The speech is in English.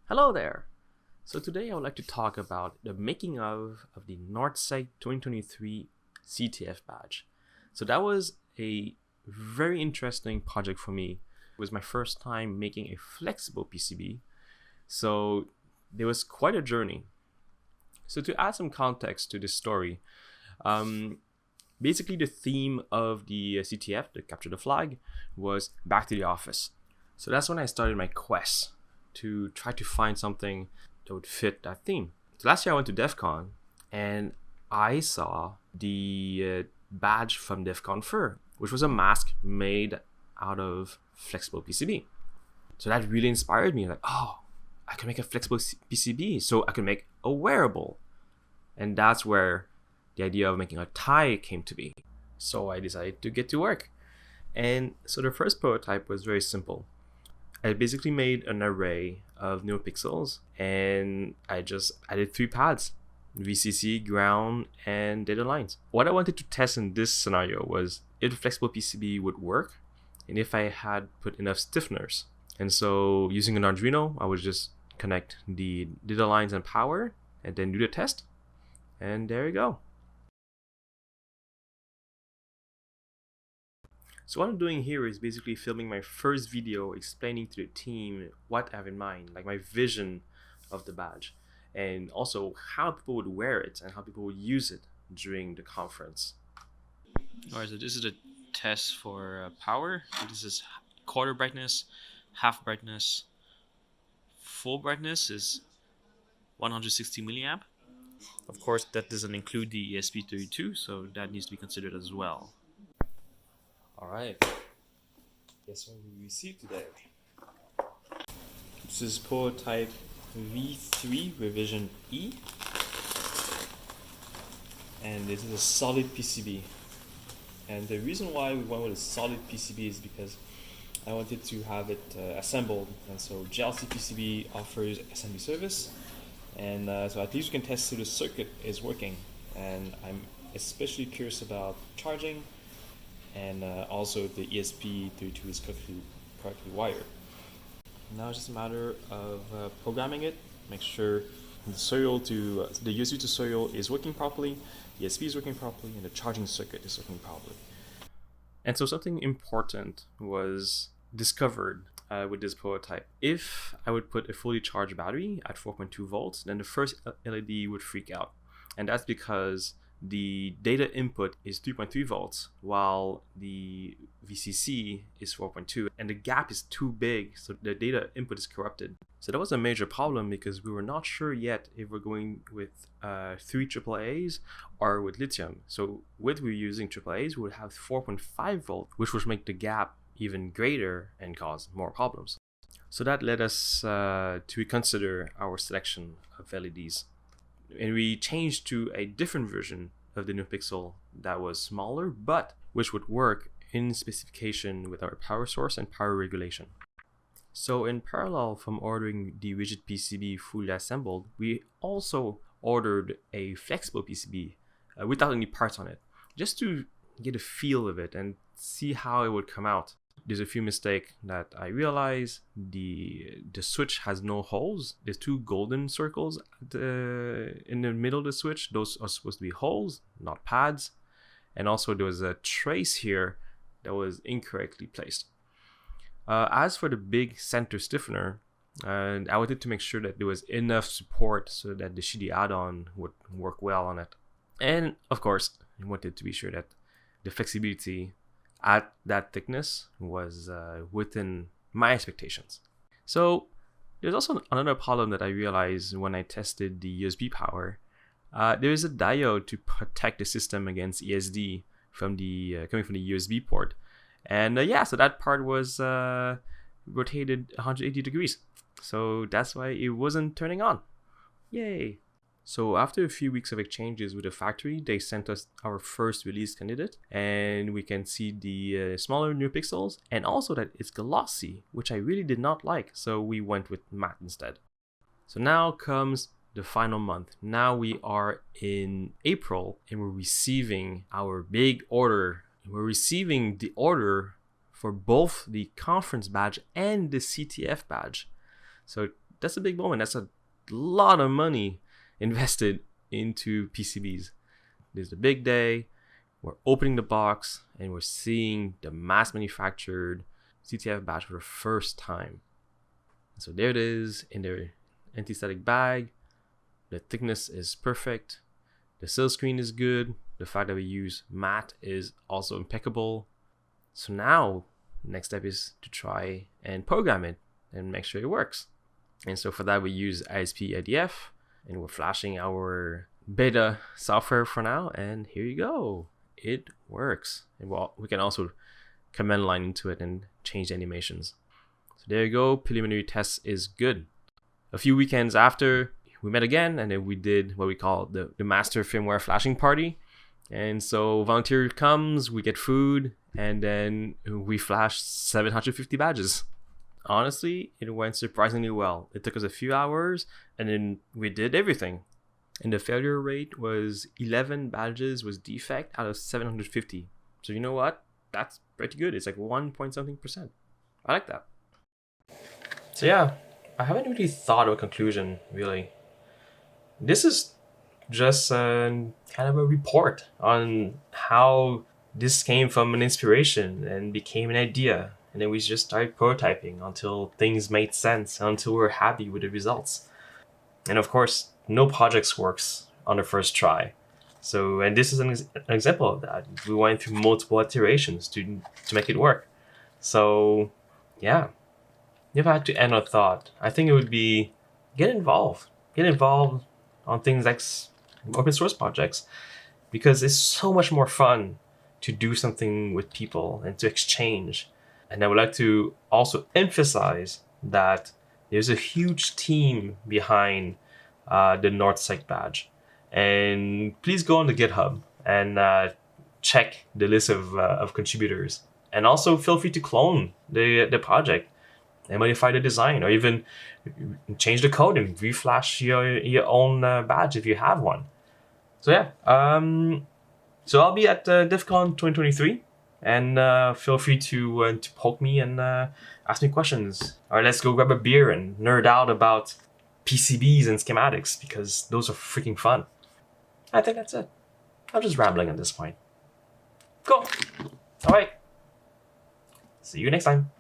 Hello there! So today I would like to talk about the making of the Northsec 2023 CTF badge. So that was a very interesting project for me. It was my first time making a flexible PCB, so there was quite a journey. So to add some context to this story, basically the theme of the CTF, the Capture the Flag, was back to the office. So that's when I started my quest to try to find something that would fit that theme. So last year I went to DEF CON and I saw the badge from DEF CON Fur, which was a mask made out of flexible PCB. So that really inspired me, like, oh, I can make a flexible PCB, so I can make a wearable. And that's where the idea of making a tie came to be. So I decided to get to work. And so the first prototype was very simple. I basically made an array of NeoPixels and I just added 3 pads: VCC, ground, and data lines. What I wanted to test in this scenario was if the flexible PCB would work and if I had put enough stiffeners. And so using an Arduino, I would just connect the data lines and power and then do the test. And there you go. So what I'm doing here is basically filming my first video explaining to the team what I have in mind, like my vision of the badge, and also how people would wear it and how people would use it during the conference. Alright, so this is a test for power. So this is quarter brightness, half brightness, full brightness is 160 milliamp. Of course, that doesn't include the ESP32, so that needs to be considered as well. Alright, guess what we received today? This is prototype V3 revision E, and this is a solid PCB. And the reason why we went with a solid PCB is because I wanted to have it assembled, and so GLC PCB offers assembly service, and so at least we can test if the circuit is working. And I'm especially curious about charging, and also if the ESP32 is correctly wired. Now it's just a matter of programming it, make sure the USB to serial is working properly, the ESP is working properly, and the charging circuit is working properly. And so something important was discovered with this prototype. If I would put a fully charged battery at 4.2 volts, then the first LED would freak out. And that's because the data input is 3.3 volts while the VCC is 4.2, and the gap is too big, so the data input is corrupted. So that was a major problem because we were not sure yet if we're going with 3 AAAs or with lithium. So with we using AAAs, we would have 4.5 volt, which would make the gap even greater and cause more problems. So that led us to reconsider our selection of LEDs. And we changed to a different version of the NeoPixel that was smaller, but which would work in specification with our power source and power regulation. So in parallel from ordering the rigid PCB fully assembled, we also ordered a flexible PCB without any parts on it, just to get a feel of it and see how it would come out. There's a few mistakes that I realized. The switch has no holes. There's 2 golden circles in the middle of the switch. Those are supposed to be holes, not pads. And also there was a trace here that was incorrectly placed. As for the big center stiffener, I wanted to make sure that there was enough support so that the Shidi add-on would work well on it. And of course, I wanted to be sure that the flexibility at that thickness was within my expectations. So there's also another problem that I realized when I tested the USB power. There is a diode to protect the system against ESD from the coming from the USB port, and so that part was rotated 180 degrees. So that's why it wasn't turning on. Yay! So after a few weeks of exchanges with the factory, they sent us our first release candidate, and we can see the smaller NeoPixels, and also that it's glossy, which I really did not like, so we went with matte instead. So now comes the final month. Now we are in April, and we're receiving our big order. We're receiving the order for both the conference badge and the CTF badge. So that's a big moment. That's a lot of money invested into PCBs. This is the big day. We're opening the box and we're seeing the mass manufactured CTF-Badge for the first time. So there it is in their anti-static bag. The thickness is perfect. The seal screen is good. The fact that we use matte is also impeccable. So now, next step is to try and program it and make sure it works. And so for that, we use ISP IDF, and we're flashing our beta software for now. And here you go. It works. And we can also command line into it and change the animations. So there you go. Preliminary test is good. A few weekends after, we met again, and then we did what we call the master firmware flashing party. And so volunteer comes, we get food, and then we flash 750 badges. Honestly, it went surprisingly well. It took us a few hours, and then we did everything. And the failure rate was 11 badges was defect out of 750. So you know what? That's pretty good. It's like 1.something%. I like that. So yeah, I haven't really thought of a conclusion, really. This is just kind of a report on how this came from an inspiration and became an idea. And then we just started prototyping until things made sense, until we were happy with the results. And of course, no projects works on the first try. So, and this is an example of that. We went through multiple iterations to make it work. So, yeah. If I had to end a thought, I think it would be get involved. Get involved on things like open source projects, because it's so much more fun to do something with people and to exchange. And I would like to also emphasize that there's a huge team behind the Northsec badge. And please go on the GitHub and check the list of contributors. And also feel free to clone the project and modify the design, or even change the code and reflash your own badge if you have one. So yeah, so I'll be at DEF CON 2023, and feel free to poke me and ask me questions. Or let's go grab a beer and nerd out about PCBs and schematics, because those are freaking fun. I think that's it. I'm just rambling at this point. Cool. All right. See you next time.